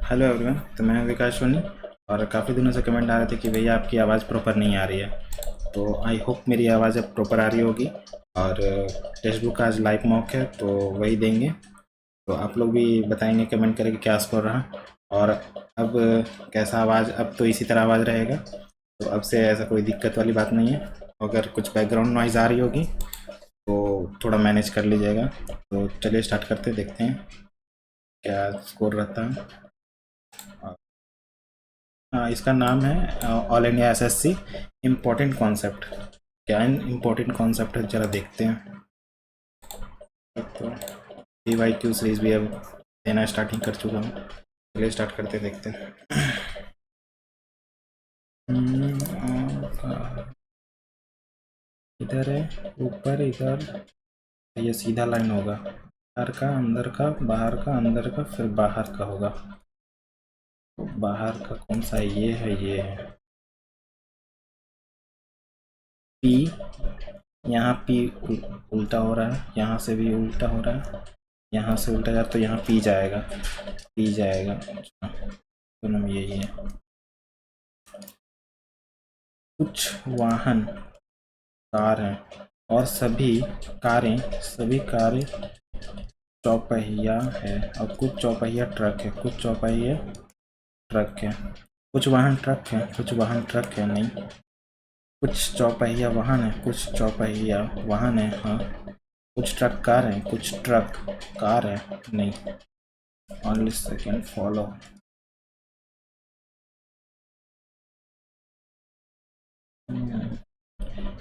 Hello everyone. तो मैं विकास सोनी और काफ़ी दिनों से कमेंट आ रहे थे कि भैया आपकी आवाज़ प्रॉपर नहीं आ रही है। तो आई होप मेरी आवाज़ अब प्रॉपर आ रही होगी। और टेक्स्ट बुक का आज लाइव मॉक है तो वही देंगे। तो आप लोग भी बताएंगे कमेंट करके क्या स्कोर रहा। और अब कैसा आवाज़, अब तो इसी तरह आवाज़ रहेगा। तो अब से ऐसा कोई दिक्कत वाली बात नहीं है। अगर कुछ बैकग्राउंड नॉइज़ आ रही होगी तो थोड़ा मैनेज कर लीजिएगा। तो चलिए स्टार्ट करते देखते हैं क्या स्कोर रहता है। इसका नाम है all India SSC important concept. क्या इम्पोर्टेंट कॉन्सेप्ट है जरा देखते हैं। तो पीवाईक्यू सीरीज भी अब देना स्टार्टिंग कर चुका हूँ। चलिए स्टार्ट करते देखते हैं। इधर है ऊपर, इधर ये सीधा लाइन होगा। बाहर का अंदर का, बाहर का अंदर का, फिर बाहर का होगा। तो बाहर का कौन सा है? ये है, ये है पी। यहाँ पी उल्टा हो रहा है, यहाँ से भी उल्टा हो रहा है, यहाँ से उल्टा जाए तो यहाँ पी जाएगा, पी जाएगा। अच्छा, तो नाम यही है। कुछ वाहन कार हैं और सभी कारें चौपहिया है और कुछ चौपहिया ट्रक है, कुछ चौपहिया ट्रक है। कुछ वाहन ट्रक है, कुछ वाहन ट्रक है नहीं। कुछ चौपहिया वाहन है, कुछ चौपहिया वाहन है हाँ। कुछ ट्रक कार है, कुछ ट्रक कार है नहीं। Only second follow.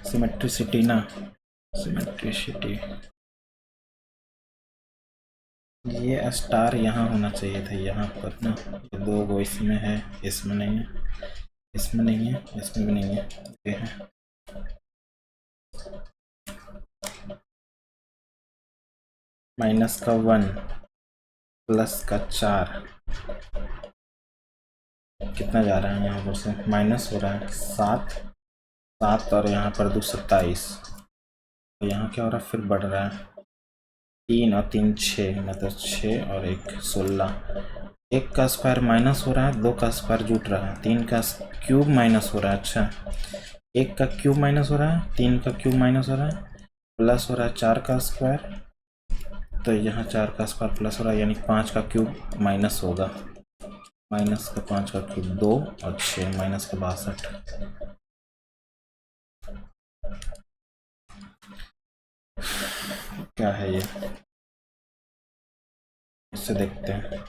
सिमेट्रिसिटी ना, सिमेट्रिसिटी। ये स्टार यहाँ होना चाहिए था, यहाँ पर ना। ये दो गो इसमें है, इसमें नहीं है, इसमें नहीं है, इसमें भी नहीं है, ये है। माइनस का 1 प्लस का 4 कितना जा रहा है? यहाँ पर से माइनस हो रहा है 7 7 और यहाँ पर 2 27। तो यहाँ क्या हो रहा है? फिर बढ़ रहा है। 3 और 3 6, मतलब 6 और 1 16। 1 का स्क्वायर माइनस हो रहा है, 2 का स्क्वायर जुट रहा है, 3 का क्यूब माइनस हो रहा है। अच्छा, 1 का क्यूब माइनस हो रहा है, 3 का क्यूब माइनस हो रहा है, प्लस हो रहा है 4 का स्क्वायर। तो यहाँ 4 का स्क्वायर प्लस हो रहा है, यानी 5 का क्यूब माइनस होगा। माइनस का 5 का क्यूब 2 और 6 माइनस का 62। क्या है ये? इससे देखते हैं।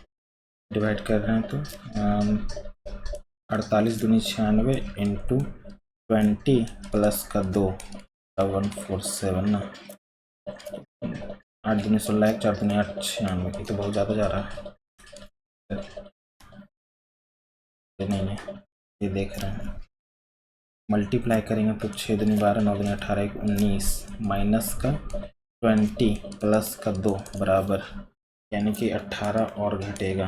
डिवाइड कर रहे हैं तो 48 दूनी 96 इंटू 20 प्लस का 2 147 ना। 8 दूनी 16, 4 दूनी 8 96। ये तो बहुत ज़्यादा जा रहा है। ये नहीं है, ये देख रहे हैं। मल्टीप्लाई करेंगे तो 6 दूनी 12, 9 दूनी 18, 19 माइनस का 20 प्लस का 2 बराबर, यानी कि 18 और घटेगा।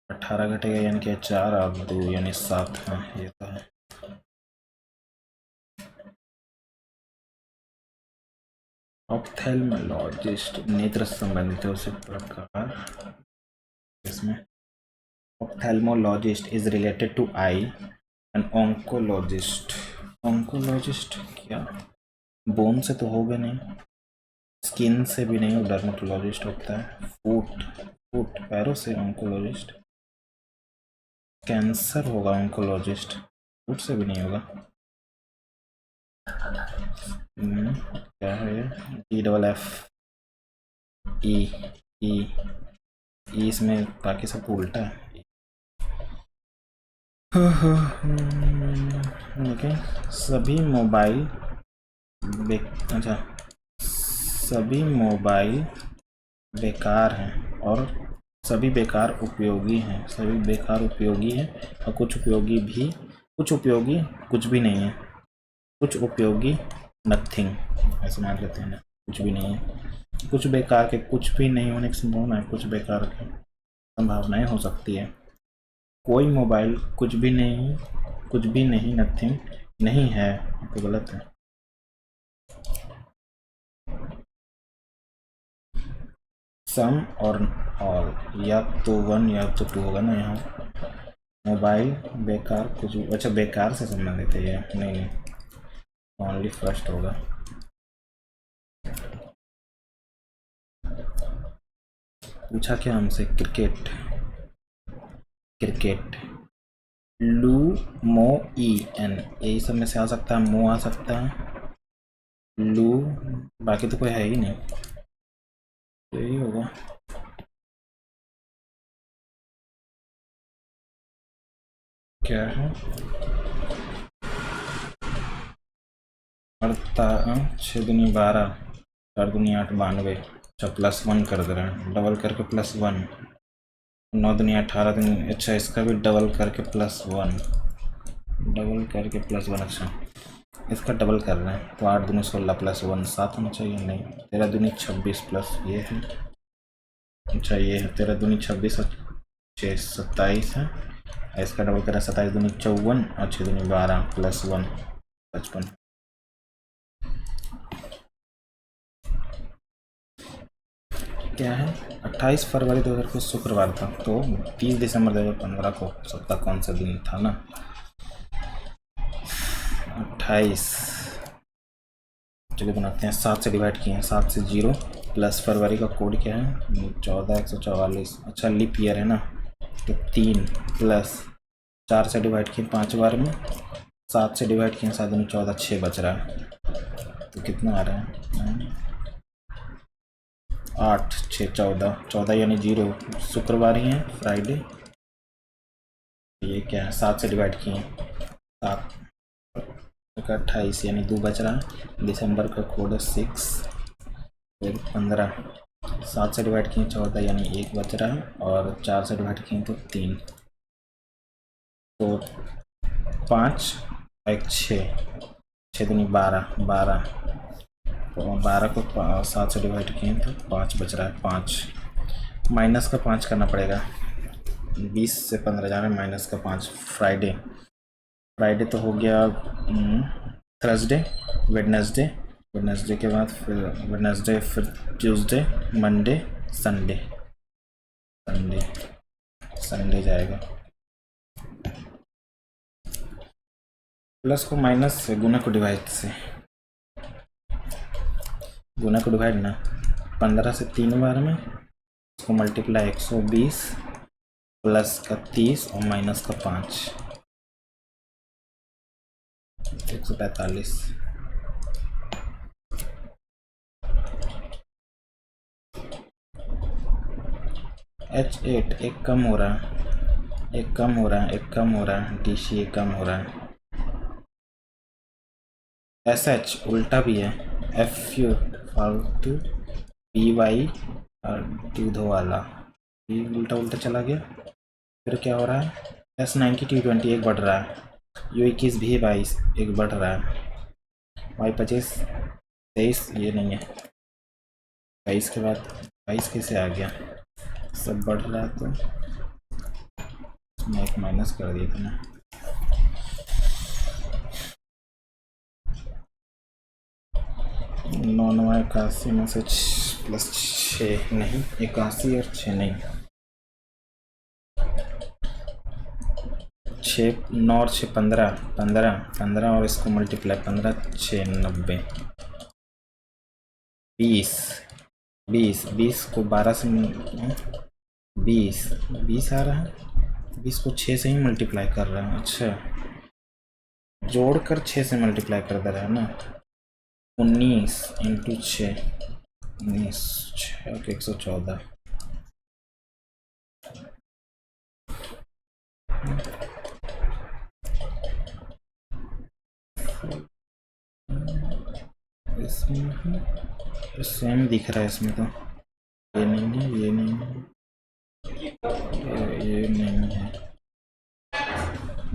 18 घटेगा यानी कि 4 और 2 यानी 7। हाँ ये तो है। ऑप्थेल्मोलॉजिस्ट नेत्र संबंधित उसी प्रकार। इसमें ophthalmologist is related to eye and oncologist. Oncologist क्या बोन से तो होगा नहीं, स्किन से भी नहीं, डर्मेटोलॉजिस्ट होता है फूट फूट पैरों से। ऑन्कोलॉजिस्ट कैंसर होगा, ऑन्कोलॉजिस्ट फूट से भी नहीं होगा। क्या है ये? ई डबल एफ ई ई ई, इसमें बाकी सब उल्टा है। ओके, सभी मोबाइल अच्छा, सभी मोबाइल बेकार हैं और सभी बेकार उपयोगी हैं, सभी बेकार उपयोगी हैं और कुछ उपयोगी भी, कुछ उपयोगी कुछ भी नहीं है, कुछ उपयोगी नथिंग, ऐसे मान लेते हैं ना। कुछ भी नहीं है, कुछ बेकार के कुछ भी नहीं होने की संभावना है, कुछ बेकार की संभावनाएं हो सकती है। कोई मोबाइल कुछ भी नहीं, कुछ भी नहीं, नथिंग नहीं है, तो गलत है। सम और ऑल, या तो 1 या तो 2 होगा ना। यहाँ मोबाइल बेकार कुछ, अच्छा बेकार से संबंधित है ये, नहीं ओनली फर्स्ट होगा। पूछा क्या हमसे, क्रिकेट, क्रिकेट, लू मो ई एन, यही सब में से आ सकता है, मो आ सकता है, लू, बाकी तो कोई है ही नहीं, यही होगा। क्या है, 6 दूनी 12, 4 दूनी 8, 92। अच्छा +1 कर दे रहे हैं, डबल करके +1, 9 दूनी 18 दूनी, अच्छा इसका भी डबल करके +1, डबल करके +1, अच्छा इसका डबल कर रहे हैं तो 8 दूनी 16 +1 7 होना चाहिए, नहीं 13 दूनी 26 प्लस ये है, अच्छा ये है 13 दूनी 26 और 6 27 है, इसका डबल करें 27 दूनी 54 और 6 दूनी 12 +1 55। क्या है, 28 फरवरी 2000 को शुक्रवार था, तो 30 दिसंबर 2015 को सप्ताह कौन सा दिन था ना, 28, चलिए बनाते हैं, 7 से डिवाइड किए हैं, 7 से 0 प्लस फरवरी का कोड क्या है 14 144, अच्छा लीप ईयर है ना, तो 3 प्लस 4 से डिवाइड किए 5 बार में, 7 से डिवाइड किए 7 में 14, 6 बच रहा है, तो कितना आ रहा है 8 6 14, 14 यानी 0, शुक्रवार ही है, फ्राइडे, ये क्या है 7 से डिवाइड किए 7 का 28 यानी 2 बच रहा है, दिसंबर का कोड है 6, फिर 15, 7 से डिवाइड किए 14 यानी 1 बच रहा है, और 4 से डिवाइड किए तो 3, तो 5 एक 6 दूनी 12, 12 को 7 से डिवाइड किए तो 5 बच रहा है, 5 माइनस का 5 करना पड़ेगा, 20 से 15 जा रहा है, माइनस का 5, फ्राइडे, फ्राइडे तो हो गया थर्सडे, वेडनेसडे, वेडनेसडे के बाद फिर वेडनेसडे, फिर Tuesday, Monday, Sunday, Sunday, Sunday जाएगा, प्लस को माइनस से, गुना को डिवाइड से, गुना को डिवाइड ना 15 से 3 बार में, इसको मल्टीप्लाई 120 प्लस का 30 और माइनस का 5, 145, H8 एक कम हो रहा है, एक कम हो रहा है, एक कम हो रहा है, DC एक कम हो रहा है, SH उल्टा भी है, FU फालतू, PY और दूधो वाला, ये उल्टा उल्टा चला गया, फिर क्या हो रहा है, S90 T20 एक बढ़ रहा है, U21 भी 22 एक बढ़ रहा है, Y25 23 ये नहीं है, 22 के बाद 22 कैसे आ गया, सब बढ़ रहा है, तो मैं एक माइनस कर दिया था ना, नौ 81 में से प्लस 6 नहीं, 81 और 6 नहीं, 6 9 और 6 15, 15 और इसको मल्टीप्लाई 15 6 90, 20 को 12 से 20 आ रहा है, 20 को 6 से ही मल्टीप्लाई कर रहा है, अच्छा जोड़कर 6 से मल्टीप्लाई कर दे रहा है ना, 19 इंटू 6, 19 6 114, इसमें सेम दिख रहा है, इसमें तो ये नहीं है, ये नहीं है, ये नहीं है,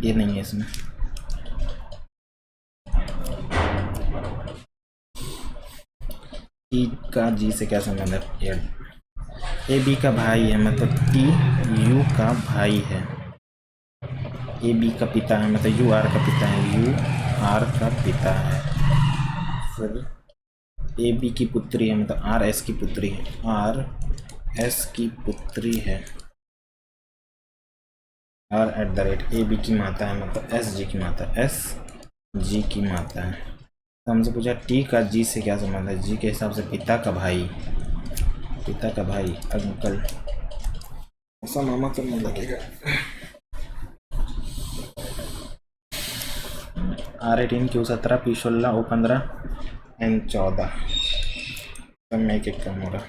ये नहीं है इसमें, टी का जी से क्या संबंध है, ए बी का भाई है, मतलब टी यू का भाई है, ए बी का पिता है, मतलब यू आर का पिता है, यू आर का पिता है, फिर ए बी की पुत्री है, मतलब आर एस की पुत्री है, आर एस की पुत्री है और at the rate A B की माता है, मतलब एस जी की माता, एस जी की माता है। तो हमसे पूछा टी का जी से क्या संबंध है। जी के हिसाब से पिता का भाई, पिता का भाई अंकल, ऐसा मामा करने लगेगा। R18 Q17 P16 O15 N14 सब में एक कम हो रहा।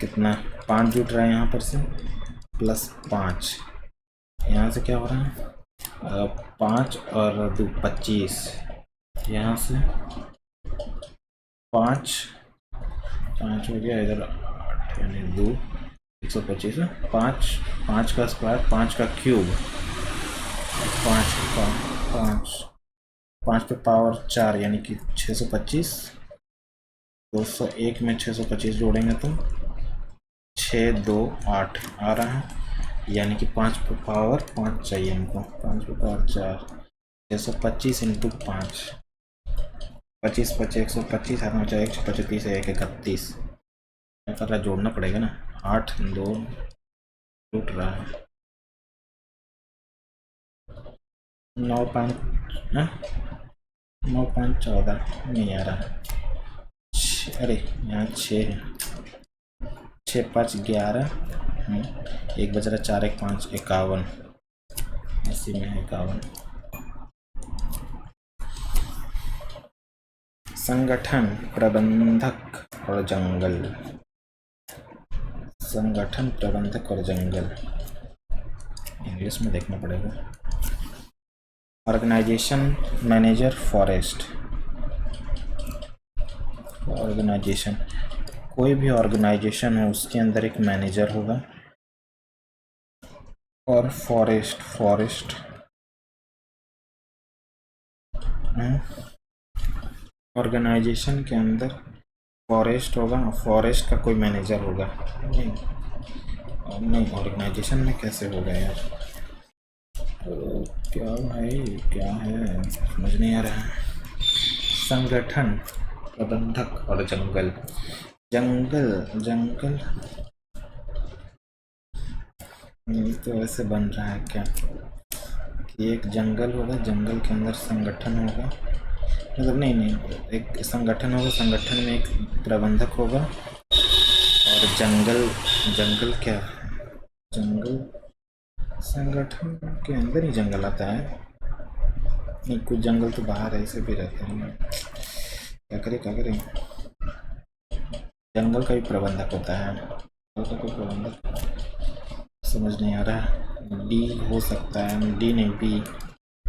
कितना 5 जुट रहा है यहाँ पर से, +5 यहाँ से क्या हो रहा है 5 और 2 25, यहाँ से 5 हो गया, इधर 8 यानी 2 125, 5 का स्क्वायर 5 का क्यूब 5 पे पावर 4 यानी कि 625, 201 में 625 जोड़ेंगे तो 628 आ रहा है, यानी कि 5 पे पावर 5 चाहिए हमको, 5 पे पावर 4 625 इंटू 5, 25 25 125 हाथ में चाहिए 125 है 131, क्या कर रहा है जोड़ना पड़ेगा ना, 8 2 टूट रहा है 9 5 9 5 14 नहीं आ रहा है, अरे यहाँ 6 है, 6 5 11, 1 बज रहा 4 1 5 51, इसी में 51। संगठन प्रबंधक और जंगल, संगठन प्रबंधक और जंगल इंग्लिश में देखना पड़ेगा। ऑर्गेनाइजेशन मैनेजर फॉरेस्ट, ऑर्गेनाइजेशन कोई भी ऑर्गेनाइजेशन हो उसके अंदर एक मैनेजर होगा, और फॉरेस्ट ऑर्गेनाइजेशन के अंदर फॉरेस्ट होगा, फॉरेस्ट का कोई मैनेजर होगा, नहीं ऑर्गेनाइजेशन में कैसे होगा यार, तो क्या भाई क्या है समझ नहीं आ रहा है। संगठन प्रबंधक और जंगल, जंगल तो ऐसे बन रहा है क्या कि एक जंगल होगा, जंगल के अंदर संगठन होगा, मतलब नहीं एक संगठन होगा, संगठन में एक प्रबंधक होगा, और जंगल क्या, जंगल संगठन के अंदर ही जंगल आता है, नहीं कुछ जंगल तो बाहर ऐसे भी रहते हैं, क्या करें जंगल का भी प्रबंधक होता है, जंगल का कोई प्रबंधक समझ नहीं आ रहा। डी हो सकता है, डी नहीं बी,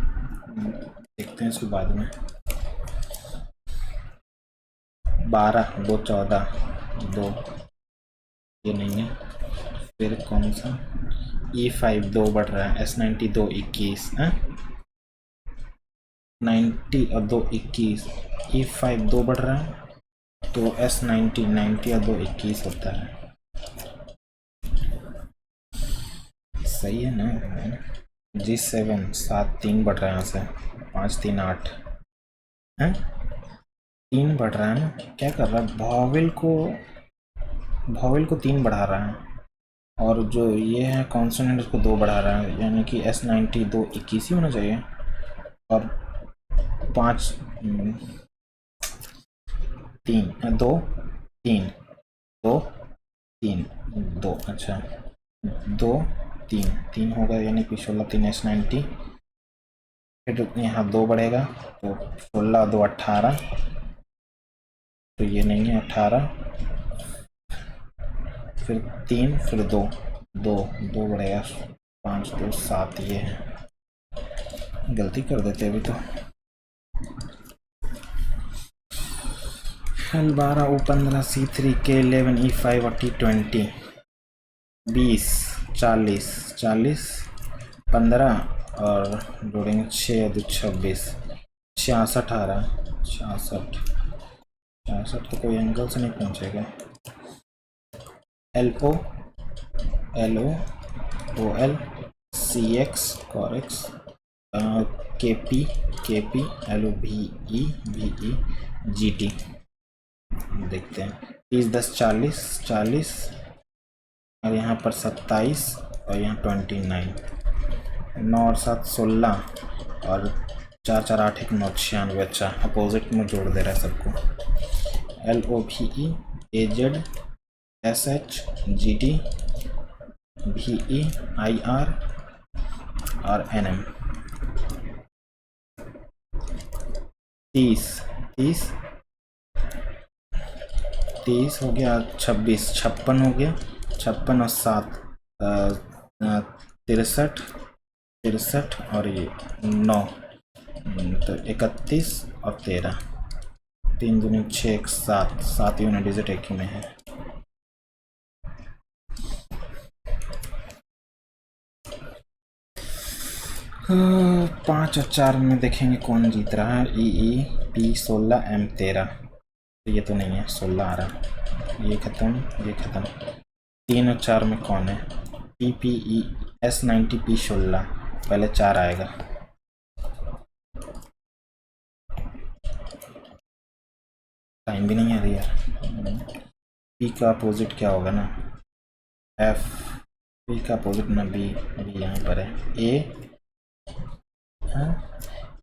देखते हैं इसको बाद में। 12 2 14 2 ये नहीं है, फिर कौन सा E5 2 बढ़ रहा है, S90 2 21 90 और 2 21, E5 2 बढ़ रहा है तो S90 90 और 2 21 होता है, सही है ना। G7 7 3 बढ़ रहा है यहाँ से, 5 3 8 है, 3 बढ़ रहा है ना, क्या कर रहा है भावेल को 3 बढ़ा रहा है, और जो ये है कॉन्सोनेंट उसको 2 बढ़ा रहा है, यानी कि S90 2 21 ही होना चाहिए, और 5 3 2 3 2 3 2 अच्छा 2 3 3 होगा, यानी कि 16 3 S90, फिर यहाँ 2 बढ़ेगा तो 16 2 18, तो ये नहीं है 18, फिर 3 फिर 2 2 2 बढ़ेगा 5 2 7, ये है गलती कर देते अभी तो। L12 U15 C3 K11 E5 और T20 20 40 40 15 और जोड़ेंगे 6 2 26 66 आ रहा है, 66 तो कोई एंगल से नहीं पहुंचेगा। LO LO OL CX CORX के पी LOVE देखते हैं 30 10 40 और यहाँ पर 27 और यहाँ 29 9 और 7 16 और 4 4 8 1 9 96। अच्छा अपोजिट में जोड़ दे रहा है सबको LOVE AZ SH GT VE IR और NM 30 हो गया 26 56 हो गया 56 और 7 63 और ये 9 तो 31 और 13 3 दूनी 6 1 7 7 यूनिट डिजिट एक ही में है। पाँच और 4 में देखेंगे कौन जीत रहा है। EE P16 M13 ये तो नहीं है 16 आ रहा ये ख़त्म 3 और 4 में कौन है PPE S90 P16 पहले 4 आएगा टाइम भी नहीं आ रही यार। P का अपोजिट क्या होगा ना F P का अपोजिट ना B यहाँ पर है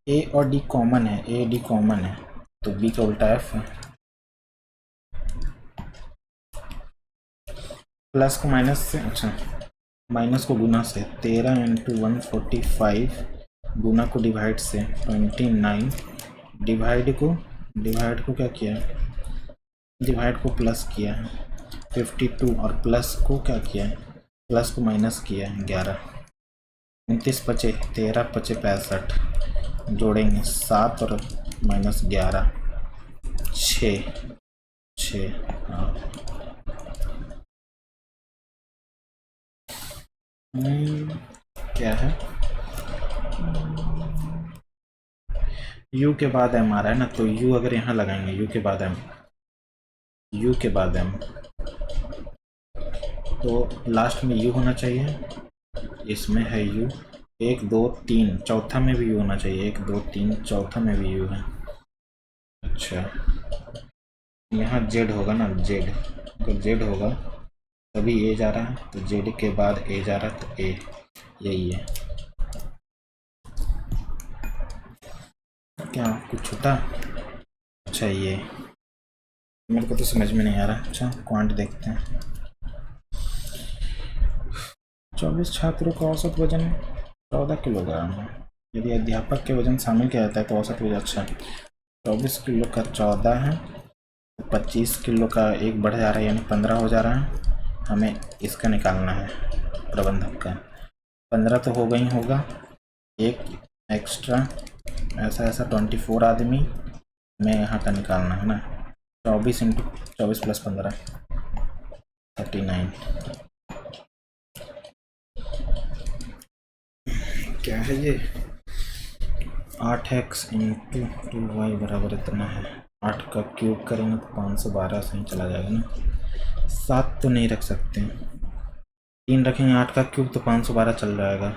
A और D कॉमन है A D कॉमन है तो B का उल्टा F है। प्लस को माइनस से अच्छा माइनस को गुना से 13 × 145 गुना को डिवाइड से 29 डिवाइड को क्या किया है डिवाइड को प्लस किया है 52 और प्लस को क्या किया है प्लस को माइनस किया है 11 29 बचे 13 बचे 65 जोड़ेंगे 7 और माइनस 11 6 हाँ क्या है U के बाद M आ रहा है ना तो U अगर यहाँ लगाएंगे U के बाद M तो लास्ट में U होना चाहिए इसमें है U 1 2 3 चौथा में भी U होना चाहिए 1 2 3 चौथा में भी U है। अच्छा यहाँ Z होगा ना Z अगर Z होगा तभी A जा रहा है तो Z के बाद A जा रहा है तो A यही है क्या कुछ छूटा। अच्छा ये मेरे को तो समझ में नहीं आ रहा। अच्छा क्वांट देखते हैं 24 छात्रों का औसत वजन 14 किलोग्राम है। यदि अध्यापक के वजन शामिल किया जाता है तो औसत वजन अच्छा 24 किलो का 14 है तो 25 किलो का एक बढ़ जा रहा है यानी 15 हो जा रहा है। हमें इसका निकालना है प्रबंधक का 15 तो होगा ही होगा एक एक्स्ट्रा ऐसा 24 आदमी में यहाँ का निकालना है ना 24 × 24 + 15 39 क्या है ये 8x × 2y बराबर इतना है 8 का क्यूब करेंगे तो 512 से ही चला जाएगा ना 7 तो नहीं रख सकते 3 रखेंगे 8 का क्यूब तो 512 चल जाएगा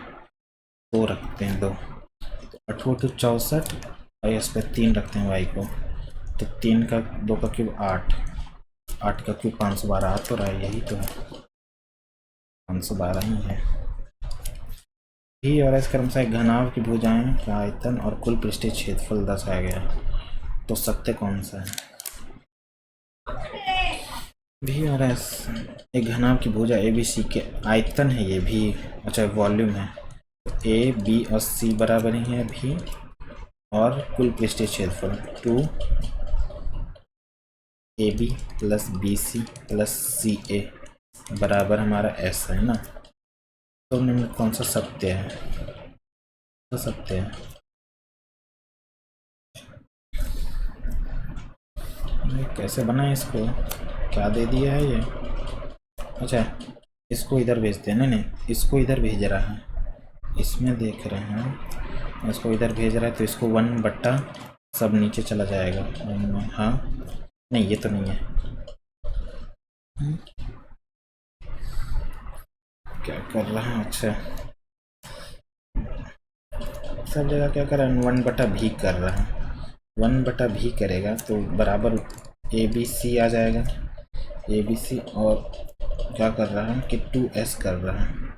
2 रखते हैं 2 तो 8 × 2 64 और इस पर 3 रखते हैं y को तो 3 का 2 का क्यूब 8 का क्यूब 512 आ तो रहा है यही तो है 512 ही है। भी और इस क्रम से घनाभ की भुजाएं का आयतन और कुल पृष्ठीय क्षेत्रफल दर्शाया गया तो सत्य कौन सा है। भी और एस एक घनाभ की भुजा ABC के आयतन है ये भी अच्छा वॉल्यूम है A B और C बराबर ही है भी और कुल पृष्ठीय क्षेत्रफल 2 AB + BC + CA बराबर हमारा S है ना तो निम्न कौन सा सत्य है तो सत्य है कैसे बना है इसको क्या दे दिया है ये अच्छा इसको इधर भेजते हैं नहीं इसको इधर भेज रहा है इसमें देख रहे हैं इसको इधर भेज रहा है तो इसको 1 बट्टा सब नीचे चला जाएगा हाँ नहीं ये तो नहीं है क्या कर रहा है अच्छा सब जगह क्या कर रहा है, 1/v कर रहा है, 1/v करेगा तो बराबर ए बी सी आ जाएगा। ए बी सी और क्या कर रहा है कि 2s कर रहा है,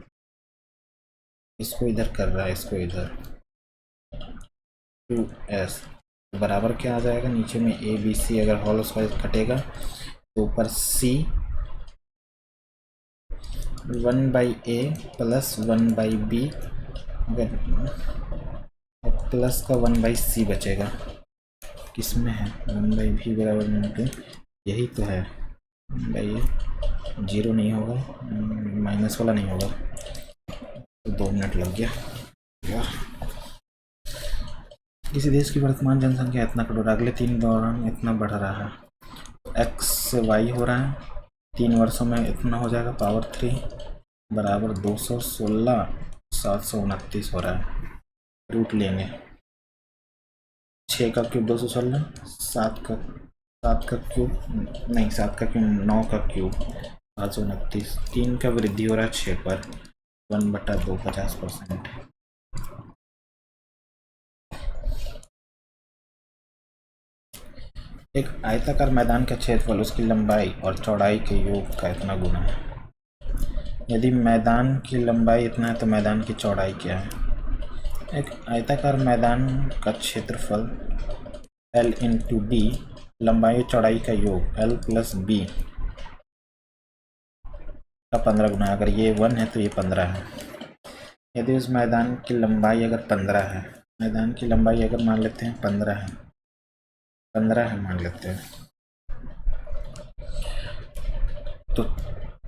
इसको इधर कर रहा है, इसको इधर 2s बराबर क्या आ जाएगा, नीचे में ए बी सी अगर होल स्क्वायर कटेगा तो ऊपर c 1/a प्लस 1/b अगर प्लस का 1/c बचेगा, किसमें है 1/v बराबर में, यही तो है भाई, जीरो नहीं होगा, माइनस वाला नहीं होगा, तो 2 मिनट लग गया यार। किसी देश की वर्तमान जनसंख्या इतना करोड़, अगले 3 दौरान इतना बढ़ रहा है, एक्स से वाई हो रहा है, 3 वर्षों में इतना हो जाएगा पावर 3 बराबर 216,729 हो रहा है। रूट लेंगे, 6 का क्यूब 216, 7 का क्यूब नहीं, 7 का क्यूब 9 का क्यूब 729, 3 का वृद्धि हो रहा है 6 पर, 1/2 50%। एक आयताकार मैदान का क्षेत्रफल उसकी लंबाई और चौड़ाई के योग का इतना गुना है। यदि मैदान की लंबाई इतना है तो मैदान की चौड़ाई क्या है। एक आयताकार मैदान का क्षेत्रफल L इंटू बी, लंबाई चौड़ाई का योग L प्लस बी का 15 गुना। अगर ये 1 है तो ये 15 है। यदि उस मैदान की लंबाई अगर 15 है, मैदान की लंबाई अगर मान लेते हैं 15 है, 15 है मान लेते हैं, तो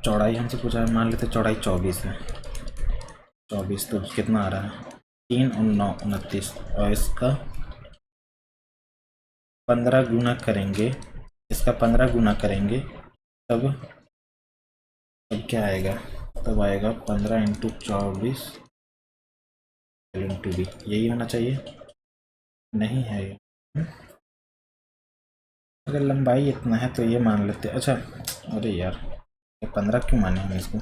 चौड़ाई हमसे पूछा है, मान लेते चौड़ाई 24 है, 24 तो कितना आ रहा है 3 और 9 29, और इसका 15 गुना करेंगे, इसका 15 गुना करेंगे तब क्या आएगा, तब आएगा 15 इंटू 24 इंटू बी, यही होना चाहिए, नहीं है ये। अगर लंबाई इतना है तो ये मान लेते, अच्छा अरे यार 15 क्यों माने हम इसको,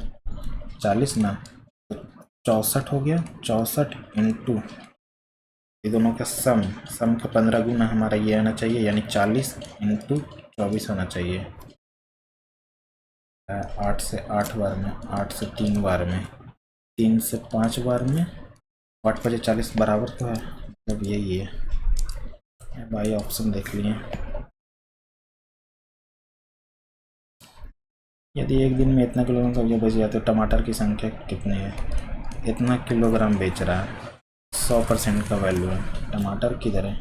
40 ना, तो 64 हो गया, 64 इंटू ये दोनों का सम का 15 गुना हमारा ये आना चाहिए, यानी 40 इंटू 24 होना चाहिए। 8 से 8 बार में, 8 से 3 बार में, 3 से 5 बार में, 8 बजे 40 बराबर तो है, मतलब यही है भाई, ऑप्शन देख लिए। यदि एक दिन में इतना किलोग्राम सब्जी बेच जाए तो टमाटर की संख्या कितनी है। इतना किलोग्राम बेच रहा है, 100% का वैल्यू है। टमाटर किधर है,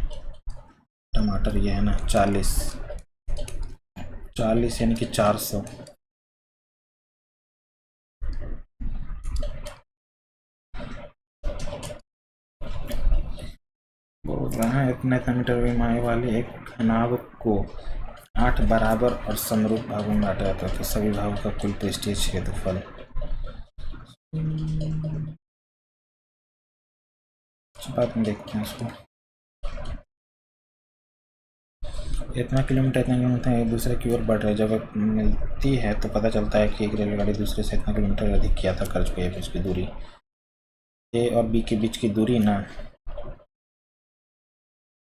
टमाटर ये है ना 40 यानी कि 400, बोल रहा है इतना मीटर विमाएँ वाले एक घनाभ को 8 बराबर और समरूप भागों में बांटा जाता है, तो सभी भागों का कुल पृष्ठीय क्षेत्रफल। बाद में देखते हैं इसको। इतना किलोमीटर एक दूसरे की ओर बढ़ रहे, जब मिलती है तो पता चलता है कि एक रेलगाड़ी दूसरे से इतना किलोमीटर अधिक की यात्रा कर चुकी है। इसकी दूरी ए और बी के बीच की दूरी ना,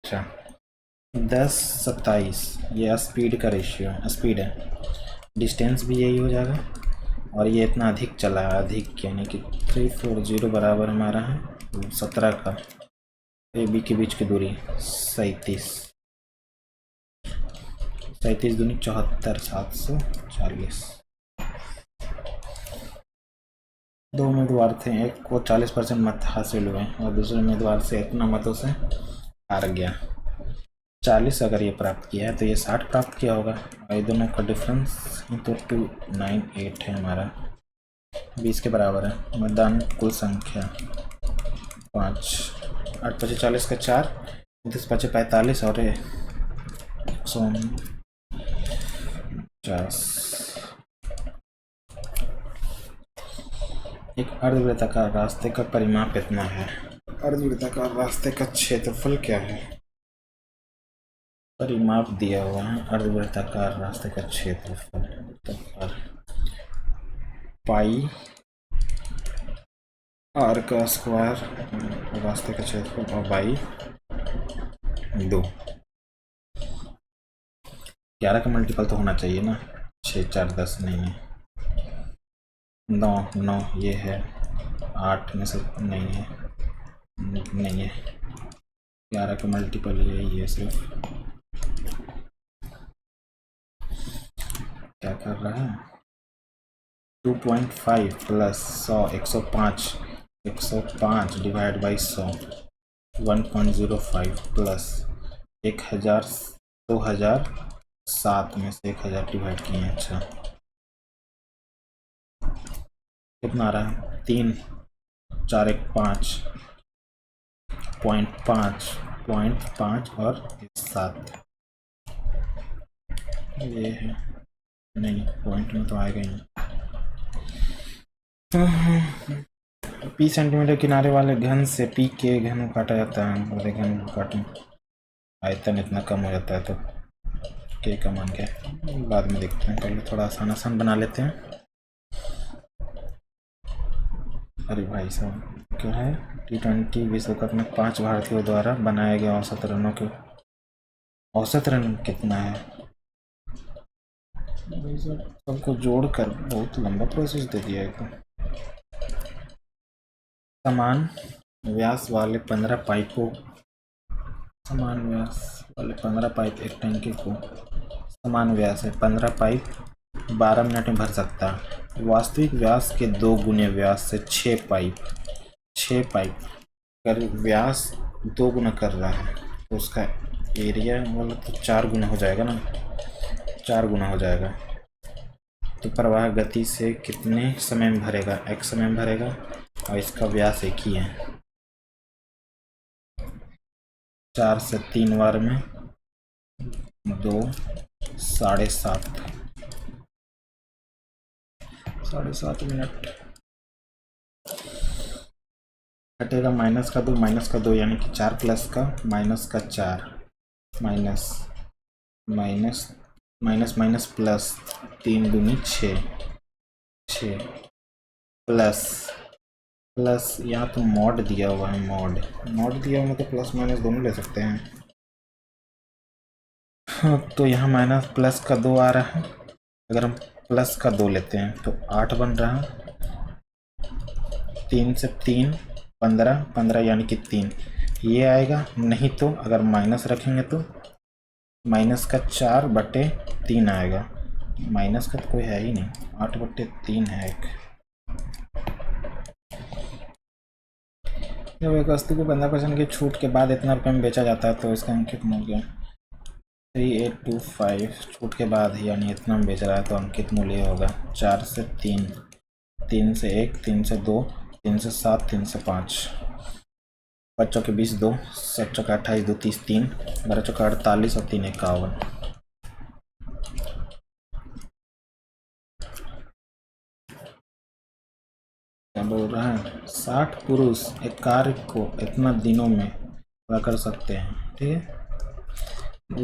अच्छा 10-27, ये स्पीड का रेशियो, स्पीड है, डिस्टेंस भी यही हो जाएगा, और ये इतना अधिक चला है, अधिक यानी कि 340 बराबर हमारा है 17 का, ए बी के बीच की दूरी 37 दूनी 74, 740। 2 उम्मीदवार थे, एक को 40% मत हासिल हुए और दूसरे उम्मीदवार से इतना मतों से हार गया। 40 अगर ये प्राप्त किया है तो ये 60 प्राप्त किया होगा, और ये दोनों का डिफरेंस तो 298 है हमारा, 20 के बराबर है। मतदान कुल संख्या 5, 8 5 40 का 4, 30 5 45 और 150। एक अर्धवृत्ताकार रास्ते का परिमाप इतना है। अर्धवृत्ताकार रास्ते का क्षेत्रफल क्या है, परिमाप दिया हुआ है अर्धवृत्ताकार रास्ते का क्षेत्रफल, पाई 4 का स्क्वायर रास्ते का क्षेत्रफल और बाई 2। 11 का मल्टीपल तो होना चाहिए ना, 6 4 10 नहीं है, 9 9 ये है, 8 में से नहीं है, नहीं है, 11 का मल्टीपल यही है सिर्फ। क्या कर रहा है, 2.5 प्लस 100 105 105 डिवाइड बाई 100 1.05 प्लस 1000 2007 में से 1000 डिवाइड किए हैं। अच्छा कितना आ रहा है, 3 4 1 5 .5 और 7 ये है, नहीं पॉइंट में तो आएगा ही। पी सेंटीमीटर किनारे वाले घन से पी के घन काटा जाता है, बड़े घन काटें आयतन इतना कम हो जाता है तो के का मान क्या है बाद में देखते हैं, पहले थोड़ा आसान बना लेते हैं। अरे भाई साहब क्या है, T20 विश्व कप में 5 भारतीयों द्वारा बनाए गए औसत रनों के औसत रन कितना है, सबको जोड़कर बहुत लंबा प्रोसेस दे दिया है। समान व्यास वाले 15 पाइपों, समान व्यास वाले 15 पाइप एक टंकी को, समान व्यास है 15 पाइप 12 मिनट में भर सकता है। वास्तविक व्यास के 2 गुने व्यास से 6 पाइप कर व्यास 2 गुना कर रहा है तो उसका एरिया वाला तो 4 गुना हो जाएगा ना, 4 गुना हो जाएगा। तो प्रवाह गति से कितने समय में भरेगा, x समय में भरेगा और इसका व्यास एक ही है। 4 से 3 बार में 2 7.5 मिनट कटेगा। माइनस का 2 यानी कि 4 प्लस का माइनस का 4 माइनस माइनस प्लस 3 दूनी 6 प्लस यहाँ तो मॉड दिया हुआ है, मॉड दिया हुआ तो प्लस माइनस दोनों ले सकते हैं। हाँ तो यहाँ माइनस प्लस का 2 आ रहा है, अगर हम प्लस का 2 लेते हैं तो 8 बन रहा है, 3 से 3 15 यानी कि 3 ये आएगा। नहीं तो अगर माइनस रखेंगे तो माइनस का 4/3 आएगा, माइनस का तो कोई है ही नहीं, 8/3 है एक। जब एक वस्तु को 15% की छूट के बाद इतना रुपये में बेचा जाता है तो इसका अंकित मूल्य 3825 छूट के बाद यानी इतना में बेच रहा है तो अंकित मूल्य होगा 4 से 3 3 से 1 3 से 2 3 से 7 3 से 5 5 चौके 20 2 7 चौके 28 2 30 3 12 चौके 48 और 3 51। क्या बोल रहा है, 60 पुरुष एक कार्य को इतना दिनों में पूरा कर सकते हैं, ठीक है।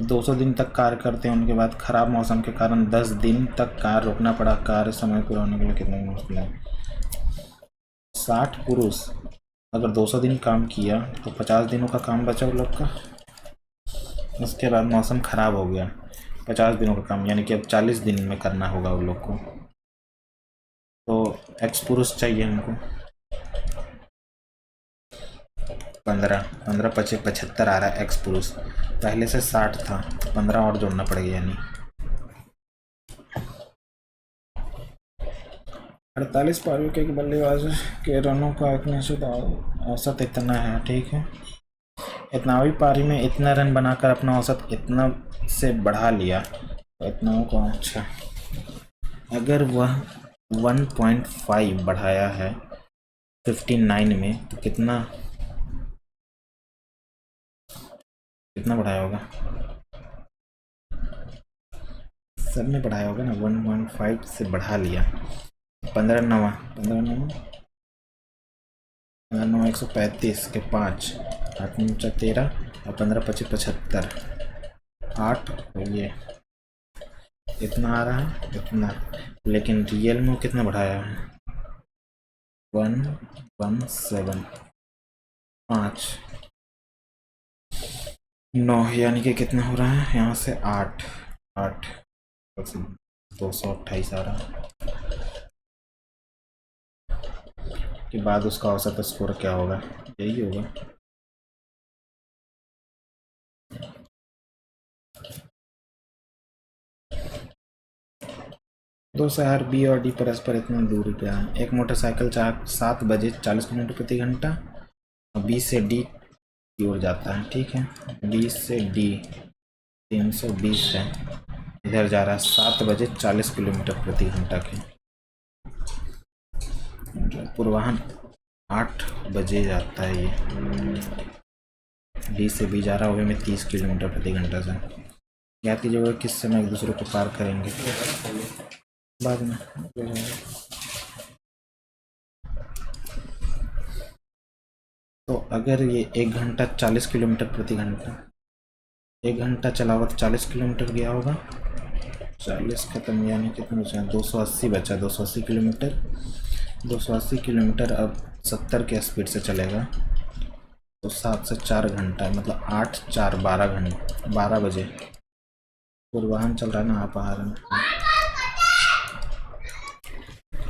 200 दिन तक कार्य करते हैं, उनके बाद खराब मौसम के कारण 10 दिन तक कार्य रोकना पड़ा, कार्य समय पूरा होने के लिए कितना मुश्किल है। 60 पुरुष अगर 200 दिन काम किया तो 50 दिनों का काम बचा उन लोग का, उसके बाद मौसम खराब हो गया, 50 दिनों का काम यानी कि अब 40 दिन में करना होगा उन लोग को। तो एक्स पुरुष चाहिए हमको, 15 25 75 आ रहा है एक्स पुरुष, पहले से 60 था, 15 और जोड़ना पड़ेगा यानी 48 पारियों के बल्लेबाज के रनों का एक निश्चित औसत इतना है, ठीक है। इतनावी पारी में इतना रन बनाकर अपना औसत इतना से बढ़ा लिया तो इतना को, अच्छा अगर वह 1.5 बढ़ाया है 59 में तो कितना बढ़ाया होगा, सब में बढ़ाया होगा ना, 1.5 से बढ़ा लिया, 15 9 135 के 5 8 9 13 और 15 25 75 8 और ये इतना आ रहा है इतना, लेकिन रियल में कितना बढ़ाया है 117 5 9 यानी कि कितना हो रहा है यहाँ से 8 8 228 आ रहा है के बाद उसका औसत स्कोर क्या होगा, यही होगा। दो शहर बी और डी परस्पर इतना दूर क्या है। एक मोटरसाइकिल 7 बजे 40 किलोमीटर प्रति घंटा और बी से डी की ओर जाता है, ठीक है। बी से डी 320 है, इधर जा रहा है 7 बजे 40 किलोमीटर प्रति घंटा के। पूर्वाहन 8 बजे जाता है ये, डी से बी जा रहा है वे में 30 किलोमीटर प्रति घंटा से। याद कीजिएगा किस समय एक दूसरे को पार करेंगे बाद में। तो अगर ये 1 घंटा 40 किलोमीटर प्रति घंटा, 1 घंटा चला हुआ तो 40 किलोमीटर गया होगा, 40 खत्म यानी कितना बचा, 280 बचा। 280 किलोमीटर, 280 किलोमीटर अब 70 के स्पीड से चलेगा तो 7 से 4 घंटा, मतलब 8 4 12 घंटे, 12 बजे पूर्वाहन चल रहा है ना। आप आ रहे हैं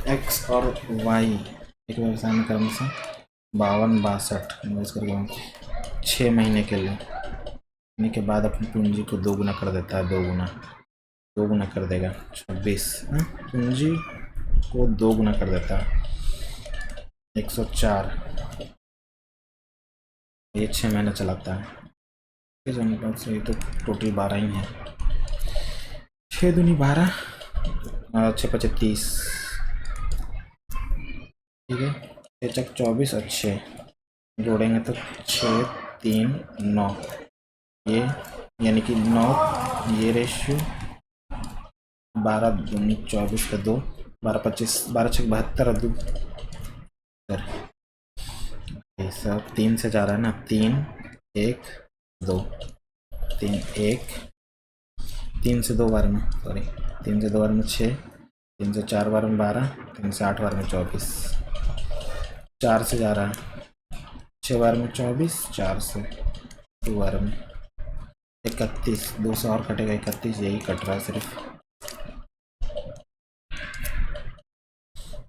एक्स और वाई एक व्यवसाय में क्रम से 52-62 इन्वेस्ट करके 6 महीने के लिए, महीने के बाद अपनी पूंजी को 2 गुना कर देता है, 2 गुना कर देगा 26, पूंजी को 2 गुना कर देता है 104। ये 6 महीने चलाता है, ये तो टोटल 12 ही है। 6 दूनी 12 और 6 5 30, ठीक है। 6 चक 24 और 6 जोड़ेंगे तो 6 3 9, ये यानी कि 9, ये रेशियो 12 दूनी 24 का 2, 12 25, 12 6 72 और 2 ये सब 3 से जा रहा है ना, 3 1 2 3 1, 3 से 2 बार में, सॉरी 3 से 2 बार में 6, 3 से 4 बार में 12, 3 से 8 बार में 24, 4 से जा रहा है 6 बार में 24, 4 से 2 बार में 31, 2 से और कटेगा 31, यही कट रहा है सिर्फ।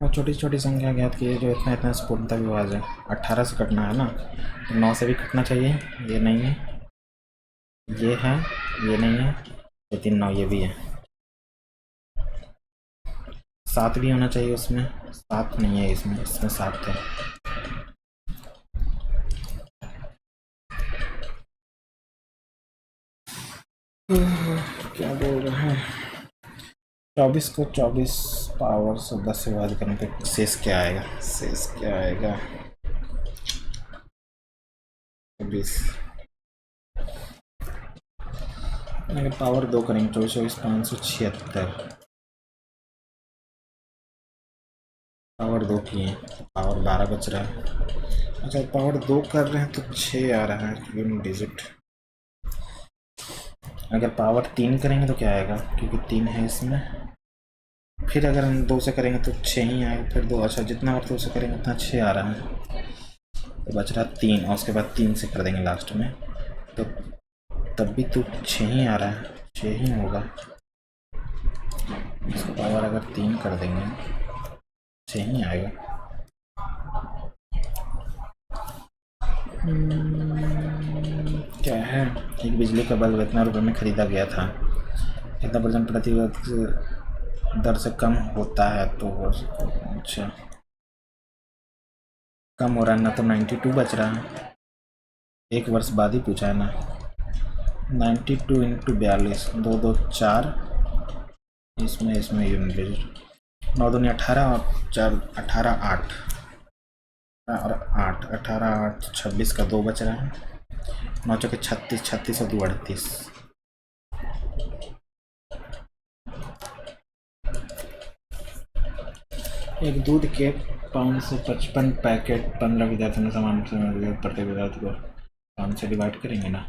और छोटी छोटी संख्या ज्ञात की जो इतना इतना स्फूर्णता विभाजन 18 से कटना है ना, तो 9 से भी कटना चाहिए, ये नहीं है, ये है, ये नहीं है, ये 3 9 ये भी है, 7 भी होना चाहिए उसमें, 7 नहीं है इसमें 7 है। क्या बोल रहे हैं, 24 को 24 पावर से 10 से विभाजित करने पे शेष क्या आएगा, शेष क्या आएगा 24, अगर पावर 2 करेंगे 24 24 576, पावर 2 किए तो पावर 12 बच रहा है। अच्छा पावर 2 कर रहे हैं तो 6 आ रहा है यूनिट डिजिट। अगर पावर 3 करेंगे तो क्या आएगा, क्योंकि 3 है इसमें, फिर अगर हम 2 से करेंगे तो 6 ही आएगा, फिर 2, अच्छा जितना बार 2 से करेंगे उतना 6 आ रहा है, तो बच रहा 3 और उसके बाद 3 से कर देंगे लास्ट में, तो तब भी तो 6 ही आ रहा है, 6 ही होगा। इसका पावर अगर 3 कर देंगे 6 ही आएगा। क्या है, एक बिजली का बल्ब इतना रुपये में खरीदा गया था, कितना % प्रति दर से कम होता है, तो अच्छा कम हो रहा है ना, तो 92 बच रहा है, 1 वर्ष बाद ही पूछा है ना, 92 इंटू 42, 2 2 4, इसमें यूनिट डिजिट 9 दूनी 18 और 4 18 8 और 8 18 8 26 का 2 बच रहा है, 9 चौके 36, 36 और 2 38, एक दूध के 555 पैकेट 15 विद्यार्थियों ने समान प्रत्येक विद्यार्थी को 5 से डिवाइड करेंगे ना,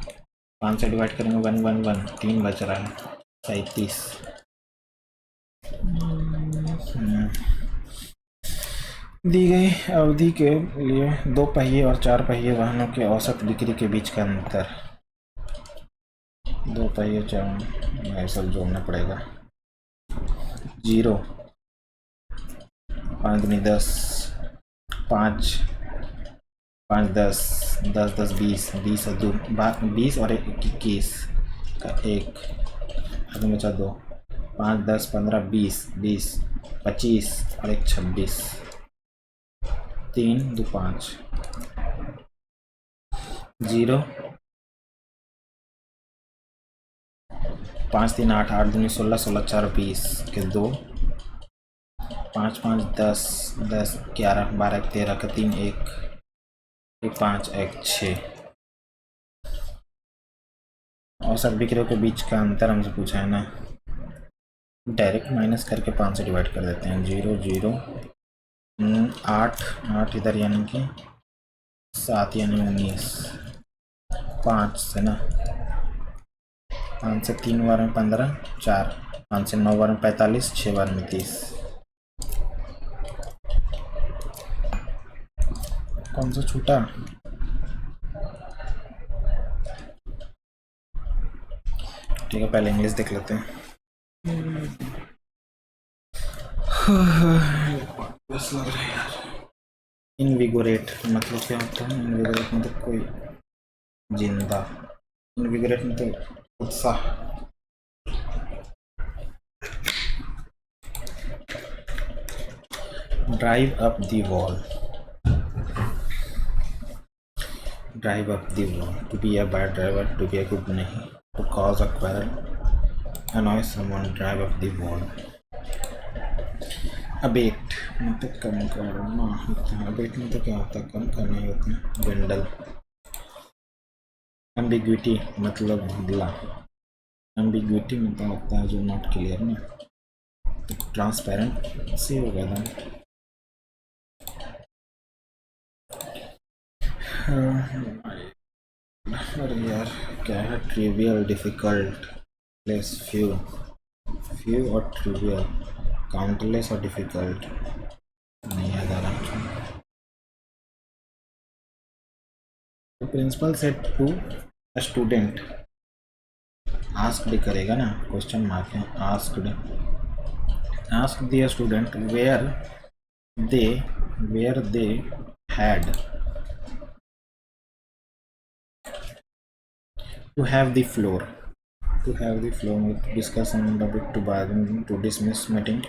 5 से डिवाइड करेंगे 1 1 1, 3 बच रहा है 37। दी गई अवधि के लिए 2 पहिए और 4 पहिए वाहनों के औसत बिक्री के बीच का अंतर। 2 पहिए 4 ये सब जोड़ना पड़ेगा। 0 5 दूनी 10 5 5 10 10 10 20 20 और 2 20 और 21 का 1 आगे बचा 2 5 10 15 20 20 25 और 1 26 3 2 5 0 5 3 8 8 दूनी 16 16 4 20 के 2 5 5 10 10 11 12 13 का 3 1 5 1 6। औसत बिक्रियों के बीच का अंतर हमसे पूछा है ना, डायरेक्ट माइनस करके 5 से डिवाइड कर देते हैं। 0 0 8 8 इधर यानी कि 7 यानी 19 5 से ना 5 से 3 बार में 15 4 5 से 9 बार में 45 6 बार में 30। कौन सा छूटा? ठीक है, पहले इंग्लिश देख लेते हैं। बस लग रहा है यार। इनविगोरेट मतलब क्या होता है? इनविगोरेट मतलब कोई जिंदा, इनविगोरेट मतलब उत्साह। Drive up the wall, drive up the wall, to be a bad driver, to be a good नहीं, to cause a quarrel, annoy someone, drive up the wall। Abate मतलब कम करना होता है। अबेट मतलब क्या होता है? कम करना ही होता है। बेंडल। एम्बिग्विटी मतलब धुंधला, एम्बिग्विटी मतलब होता है जो नॉट क्लियर ना। तो ट्रांसपेरेंट से होगा ना। अरे यार क्या है? Trivial, difficult, less, few, few और ट्रिवियल, काउंटलेस और डिफिकल्ट नहीं याद आ रहा। तो principal said to student, asked करेगा ना, क्वेश्चन मार्क है। Asked, ask the student where they had to have the floor, to have the floor, to discuss on the topic, to bargain, to dismiss meeting,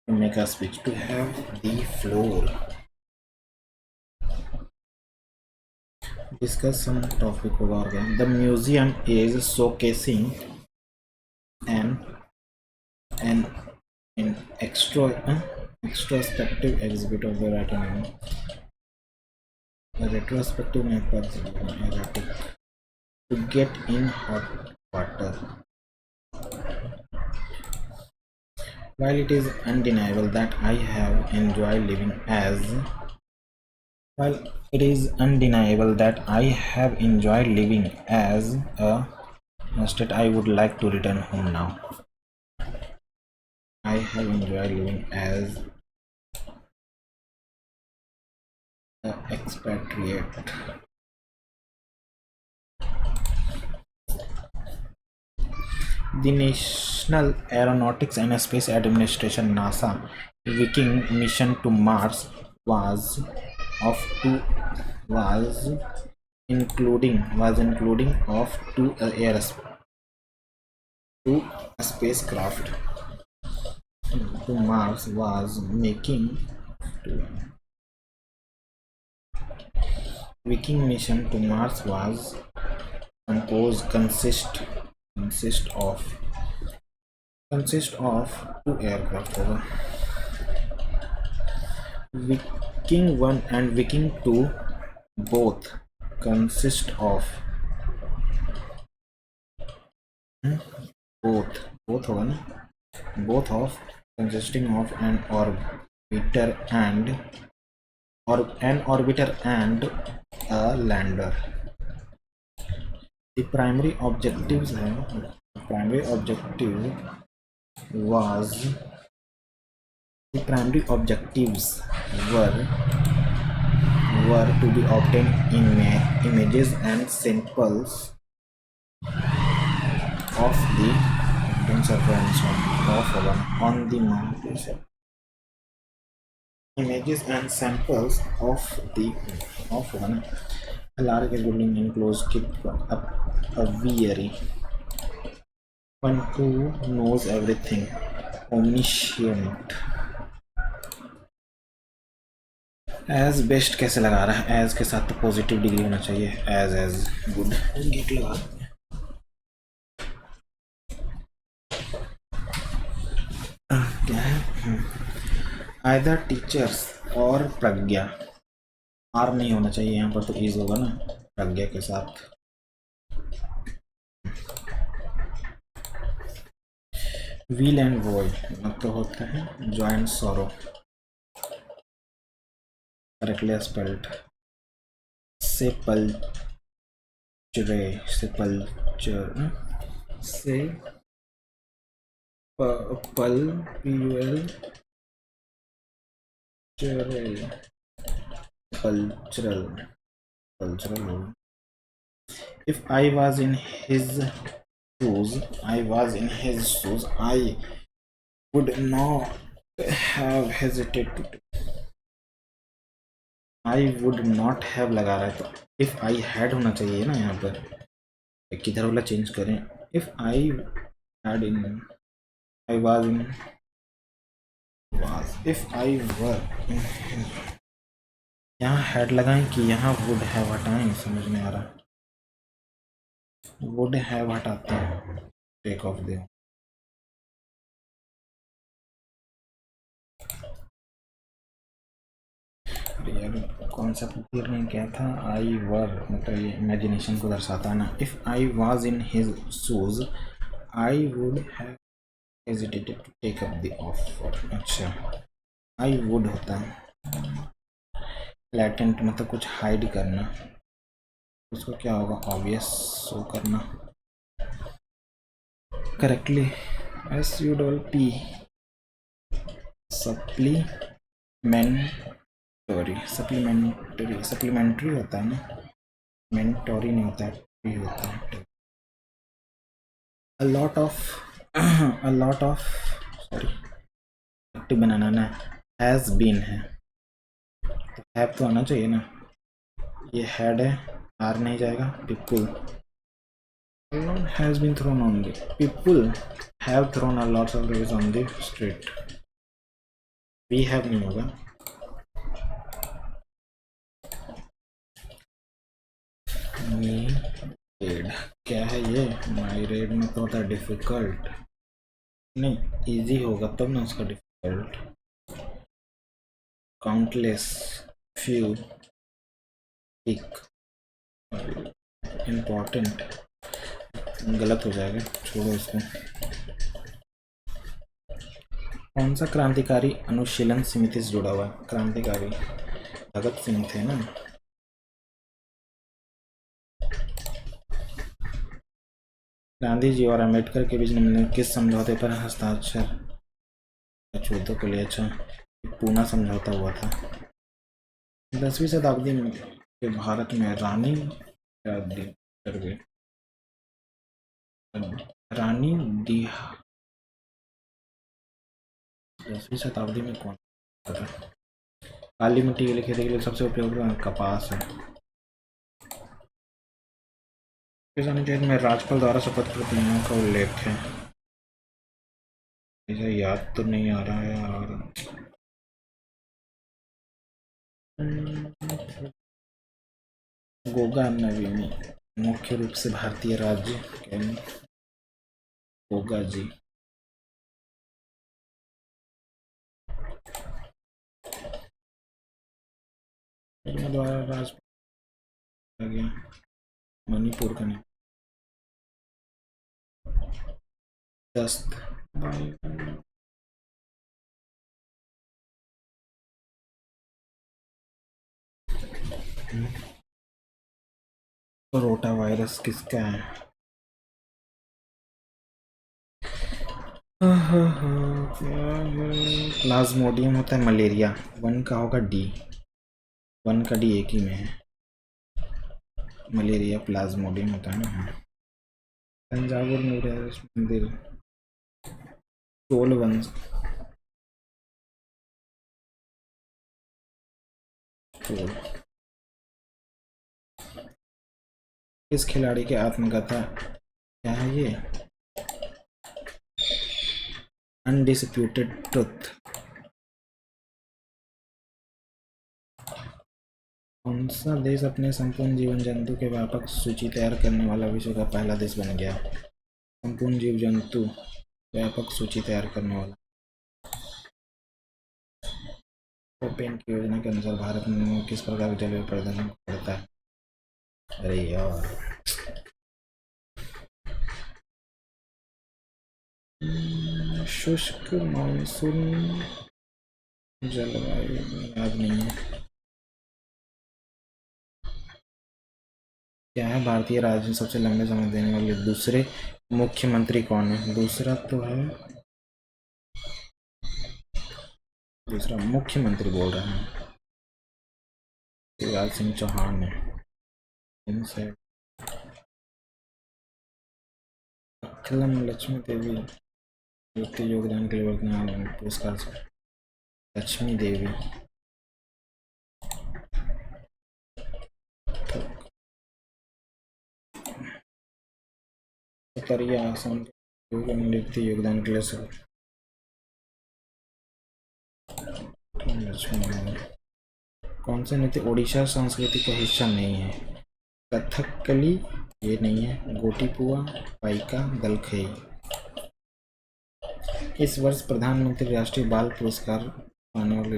to make a speech, to have the floor, discuss some topic होगा और क्या। The museum is showcasing an extrospective exhibit of the writing, retrospective में erratic, to get in hot water। While it is undeniable that I have enjoyed living as While it is undeniable that I have enjoyed living as a state, I would like to return home now। I have enjoyed living as an expatriate। The National Aeronautics and Space Administration (NASA) Viking mission to Mars was including of two spacecraft to Mars was making Viking mission to Mars was consist of two aircraft होगा। Viking 1 and Viking 2 both consist of both होगा ना, both of consisting of an orbiter and a lander। The primary objective was The primary objectives were were to be obtained images and samples of the surface of on the mountain. Images and samples of the of one a large building enclosed keep up a aviary. One who knows everything, omniscient. As best कैसे लगा रहा है? As के साथ तो positive degree होना चाहिए. As good get लगा. क्या है? आइदर टीचर्स और प्रज्ञा. आर नहीं होना चाहिए यहाँ पर, तो इज होगा ना प्रज्ञा के साथ. व्हील एंड वॉय मतलब होता है joint sorrow. Correctly spelled. Sepulchre sepulchre से पल पीयूएल cultural cultural. If I was in his shoes, I would not have hesitated. I would not have लगा रहा है तो if I had होना चाहिए ना यहाँ पर. किधर वाला चेंज करें? If I had in I was in was if I were in यहाँ हेड लगाएं कि यहाँ वुड हैव हटाएं? समझ में आ रहा. वुड हैव हटाते हैं, टेक ऑफ दे. कॉन्सेप्ट क्लियर नहीं किया था. आई वर मतलब ये इमेजिनेशन को दर्शाता है ना. If I was in his shoes I would have hesitated to take up the offer. अच्छा, आई वुड होता है लैटेंट मतलब कुछ हाइड करना. उसको क्या होगा? ऑब्वियस शो करना. Correctly S U double P supplementary होता है ना. मेंटोरी नहीं होता है, भी होता है. a lot of सॉरी बनाना ना. हैज बीन है तो हैव तो आना चाहिए ना. ये हेड है, आर नहीं जाएगा. People has been thrown on the people have thrown a lots of rubbish on the street. We have नहीं होगा. क्या है ये? माई रेड में तो होता है डिफिकल्ट. नहीं, इजी होगा तब ना उसका difficult. Countless, few, thick, important. गलत हो जाएगा, छोड़ो इसको. कौन सा क्रांतिकारी अनुशीलन समिति से जुड़ा हुआ है? क्रांतिकारी भगत सिंह थे ना. गांधी जी और अम्बेडकर के बीच निम्नलिखित किस समझौते पर हस्ताक्षर छूतों के लिए? अच्छा, पूना समझौता हुआ था 10वीं शताब्दी के भारत में. रानी रानी दी 10वीं शताब्दी में कौन था? काली मिट्टी के लिए खेती के लिए सबसे उपयोगी कपास है. किसान चेत में राजपाल द्वारा शपथ प्रतिज्ञा का उल्लेख है. इसे याद तो नहीं आ रहा है यार. गोगा नवीनी मुख्य रूप से भारतीय राज्य गोगा जी. द्वारा राजपाल गया मणिपुर का नहीं. दस्त रोटा वायरस किसका है? प्लाज्मोडियम होता है मलेरिया, 1 का होगा डी, 1 का डी एक ही में है, मलेरिया प्लाज्मोडियम होता है ना। तंजावुर मंदिर, चोल वंश, चोल। इस खिलाड़ी के आत्मकथा क्या है ये? Undisputed truth. कौन सा देश अपने संपूर्ण जीव जंतु के व्यापक सूची तैयार करने वाला विश्व का पहला देश बन गया? संपूर्ण जीव जंतु व्यापक सूची तैयार करने वाला। ओपेन की योजना के अनुसार भारत में किस प्रकार के जलवायु प्रदर्शन पड़ता है? अरे यार, शुष्क मानसून जलवायु याद नहीं है। क्या है भारतीय राज्य में सबसे लंबे समय देने वाले दूसरे मुख्यमंत्री कौन है? दूसरा तो है, दूसरा मुख्यमंत्री बोल रहे हैं, शिवराज सिंह चौहान है। इनसे अखिलम लक्ष्मी देवी व्यक्ति योगदान के लिए वर्तमान पुरस्कार से लक्ष्मी देवी। उत्तरीय आसाम के व्यक्ति योगदान के लिए सब लक्ष्मी। कौन सा नृत्य ओडिशा संस्कृति का हिस्सा नहीं है? कथकली ये नहीं है, गोटीपुआ, पाइका, दलखई। इस वर्ष प्रधानमंत्री राष्ट्रीय बाल पुरस्कार पाने वाले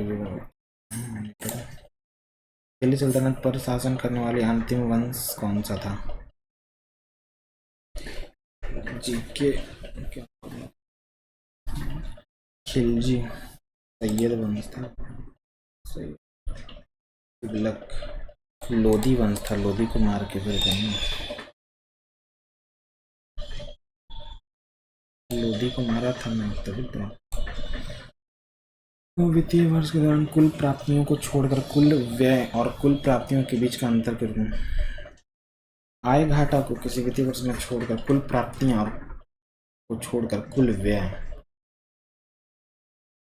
दिल्ली सल्तनत पर शासन करने वाली अंतिम वंश कौन सा था? जीके खिलजी, सैयद वंश था, तुगलक, लोधी वंश था, लोधी को मार के फिर देंगे, लोधी को मारा था ना तभी तो। वित्तीय वर्ष के दौरान कुल प्राप्तियों को छोड़कर कुल व्यय और कुल प्राप्तियों के बीच का अंतर कर दूं। आय घाटा को किसी वित्तीय वर्ष में छोड़कर कुल प्राप्तियां को छोड़कर कुल व्यय,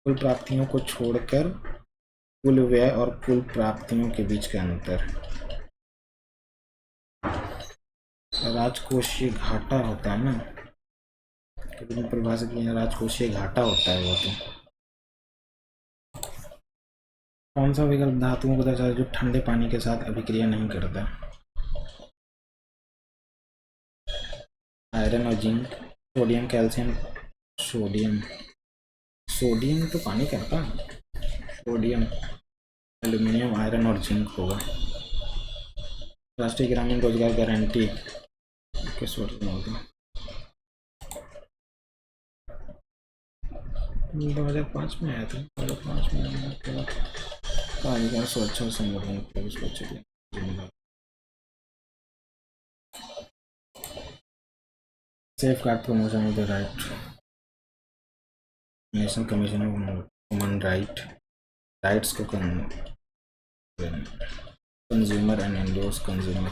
कुल प्राप्तियों को छोड़कर कुल व्यय और कुल प्राप्तियों के बीच का अंतर राजकोषीय घाटा होता है ना, कभी परिभाषित किया राजकोषीय घाटा होता है वो। तो कौन सा विकल्प धातुओं को दर्शाता है जो ठंडे पानी के साथ अभिक्रिया नहीं करता? आयरन और zinc, sodium, calcium, sodium, sodium तो पानी करता है, सोडियम, एल्यूमिनियम, आयरन और जिंक होगा। राष्ट्रीय ग्रामीण रोजगार गारंटी किस वर्ष में होगा? 2005 में आया था, 2005 में आने के बाद अधिकार सुरक्षा संगठन जिम्मेदार। Safeguard promotion of the right, national commission of human rights को consumer and endorse consumer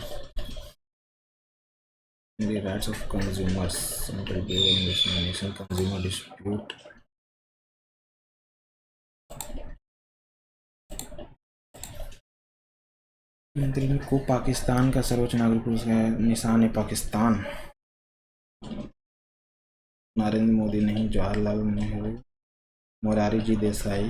the rights of consumers, Central Bureau of National Consumer Dispute। मंत्री को पाकिस्तान का सर्वोच्च नागरिक पुरस्कार निशान पाकिस्तान, नरेंद्र मोदी नहीं, जवाहरलाल नेहरू, मोरारी जी देसाई।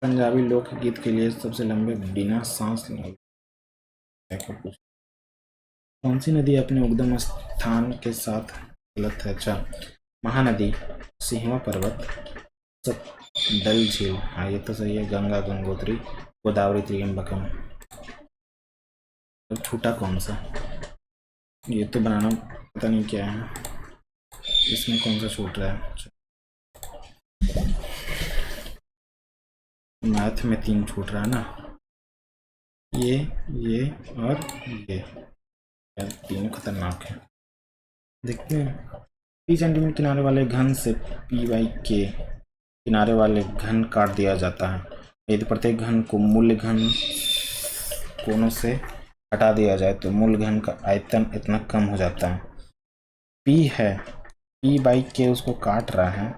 पंजाबी लोकगीत के लिए सबसे लंबे बिना सांस कौन सी नदी अपने उद्गम स्थान के साथ गलत है? अच्छा, महानदी, सिंहवा पर्वत, डल झील। हाँ ये तो सही है, गंगा, गंगोत्री, गोदावरी, त्रियंबकम। तो छूटा कौन सा? ये तो बनाना पता नहीं क्या है, इसमें कौन सा छूट रहा है? मैथ में 3 छूट रहा है ना, ये और ये। यार तीनों खतरनाक है। देखते हैं। पी सेंटीमीटर किनारे वाले घन से पी बाई के किनारे वाले घन काट दिया जाता है यदि प्रत्येक घन को मूल घन कोनों से हटा दिया जाए तो मूल घन का आयतन इतना कम हो जाता है। पी है, पी बाई के उसको काट रहा है,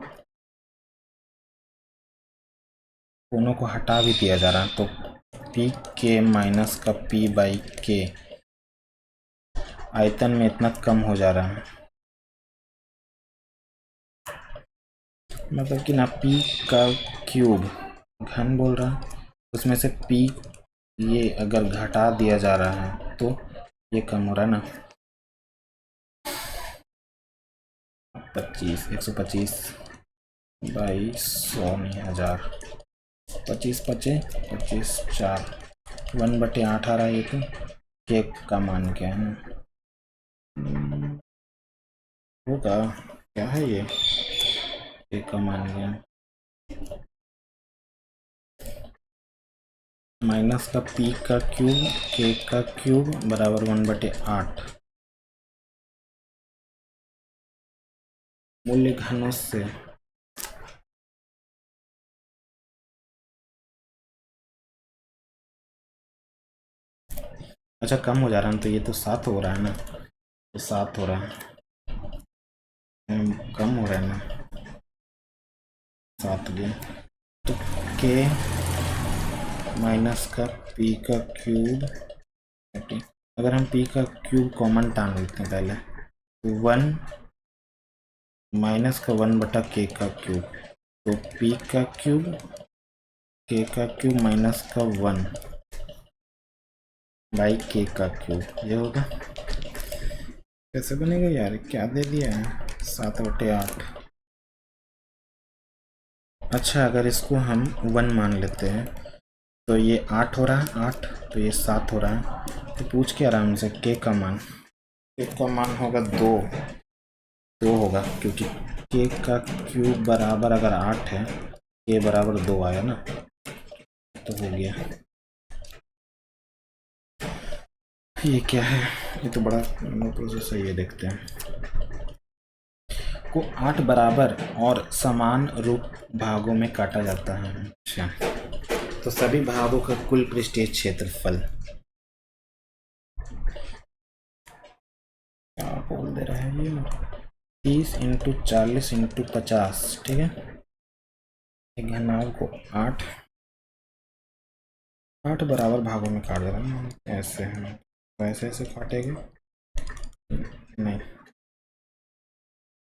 कोनों को हटा भी दिया जा रहा है तो पी के माइनस का पी बाई के आयतन में इतना कम हो जा रहा है। मतलब कि ना पी का क्यूब घन बोल रहा है, उसमें से पी ये अगर घटा दिया जा रहा है तो ये कम हो रहा है ना। 25 125 बाई 100 नहीं 1000 25 पचे 25 4 1/8 आ रहा है ये तो केक का मान क्या है ना होगा क्या है ये केक का मान क्या माइनस का पी का क्यूब के का क्यूब बराबर 1/8 मूल्य घनों से अच्छा कम हो जा रहा है तो ये तो 7 हो रहा है ना, तो 7 हो रहा है, कम हो रहा है ना 7 के तो के माइनस का पी का क्यूब। अगर हम पी का क्यूब कॉमन टान लेते हैं पहले तो 1 माइनस का 1/के का क्यूब तो पी का क्यूब के का क्यूब माइनस का 1 बाई के का क्यूब ये होगा। कैसे बनेगा यार, क्या दे दिया है 7/8। अच्छा अगर इसको हम 1 मान लेते हैं तो ये 8 हो रहा है, 8 तो ये 7 हो रहा है तो पूछ के आराम से के का मान होगा 2 होगा क्योंकि के का क्यूब बराबर अगर 8 है के बराबर 2 आया ना तो हो गया। ये क्या है, ये तो बड़ा प्रोसेस है, ये देखते हैं। को 8 बराबर और समान रूप भागों में काटा जाता है। अच्छा तो सभी भागों का कुल पृष्ठीय क्षेत्रफल क्या बोल दे रहा है ये 30 × 40 × 50 ठीक है। एक घनाभ को 8 बराबर भागों में काट दे रहा हूँ ऐसे हैं तो ऐसे काटेंगे नहीं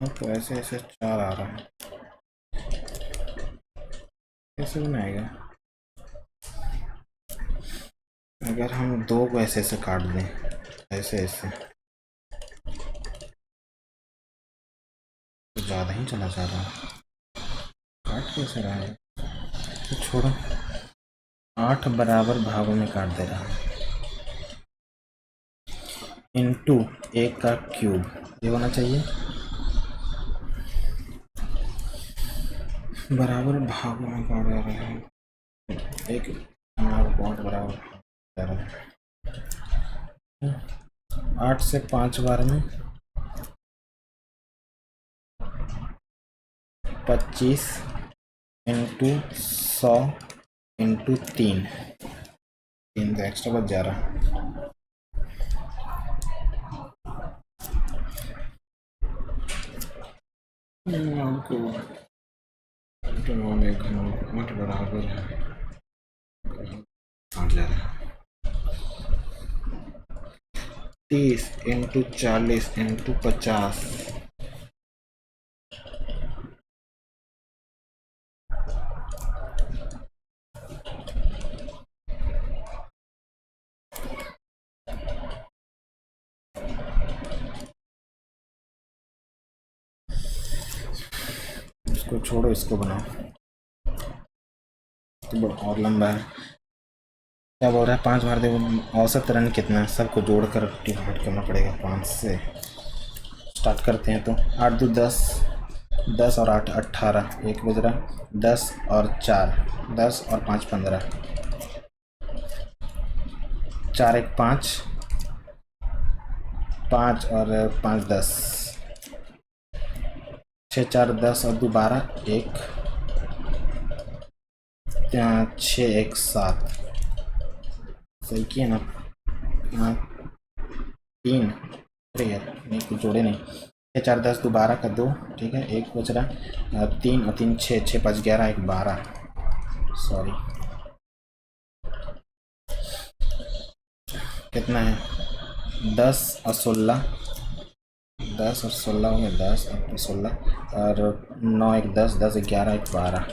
तो ऐसे 4 आ रहा है कैसे बनाएगा। अगर हम 2 को ऐसे काट दें ऐसे तो ज़्यादा ही चला जा रहा है, काट कैसे रहा है तो छोड़ो 8 बराबर भागों में काट दे रहा है इंटू 1 का क्यूब ये होना चाहिए बराबर भागों में काट दे रहा है एक बहुत बराबर 8 से 5 बार में 25 × 100 × 3 तो एक्स्ट्रा बच जा रहा बराबर काट जा रहा है 30 × 40 × 50 इसको छोड़ो इसको बनाओ तो बहुत और लंबा है। क्या बोल रहा है 5 बार देखो औसत रन कितना है सबको जोड़कर डिवाइड करना पड़ेगा 5 से। स्टार्ट करते हैं तो 8 2 10 10 और 8 18 1 बज रहा 10 और 4 10 और 5 15 4 1 5 5 और 5 10, 6 4 10 और 2 12, 1 6 1 7, सही किया ना? 3, अरे यार नहीं कुछ जोड़े नहीं। 6 4 10 2 12 का 2, ठीक है, 1 बच रहा, 3 और 3 6, 6 5 11, 1 12, सॉरी कितना है? 10 और 16, 10 और 16 हो गया, 10 और 16 और 9 1 10, 10 11, 1 12,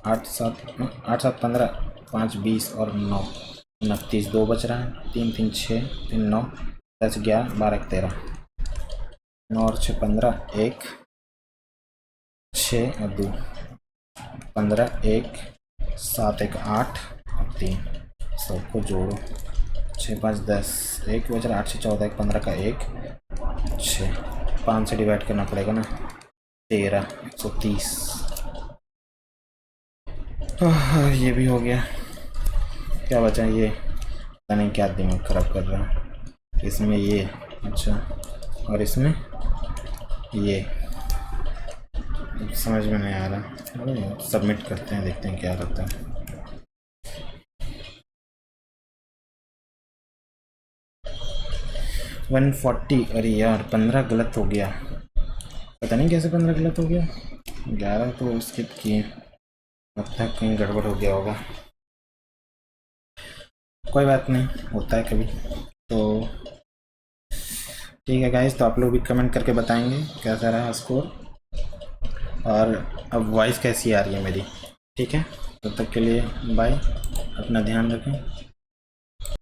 8 7 15, 5 20 और 9 29, 2 बच रहा है, 3 3 6 3 9, 10 11 12 13, 9 और 6 15, 1 6 और 2 15, 1 7 1 8 और 3, सबको जोड़ो, 6 5 10, 1 बच रहा, 8 6 14, 1 15 का 1 6, 5 से डिवाइड करना पड़ेगा ना, 13 130, ये भी हो गया। क्या बचा ये, पता नहीं क्या दिमाग खराब कर रहा है। इसमें ये, अच्छा, और इसमें ये समझ में नहीं आ रहा। सबमिट करते हैं, देखते हैं क्या रहता है। वन 140, अरे यार 15 गलत हो गया, पता नहीं कैसे 15 गलत हो गया। 11 तो स्किप किए, लगता है कहीं गड़बड़ हो गया होगा। कोई बात नहीं, होता है कभी। तो ठीक है गाइस, तो आप लोग भी कमेंट करके बताएंगे कैसा रहा स्कोर, और अब वॉइस कैसी आ रही है मेरी। ठीक है, तब तक के लिए बाय, अपना ध्यान रखें।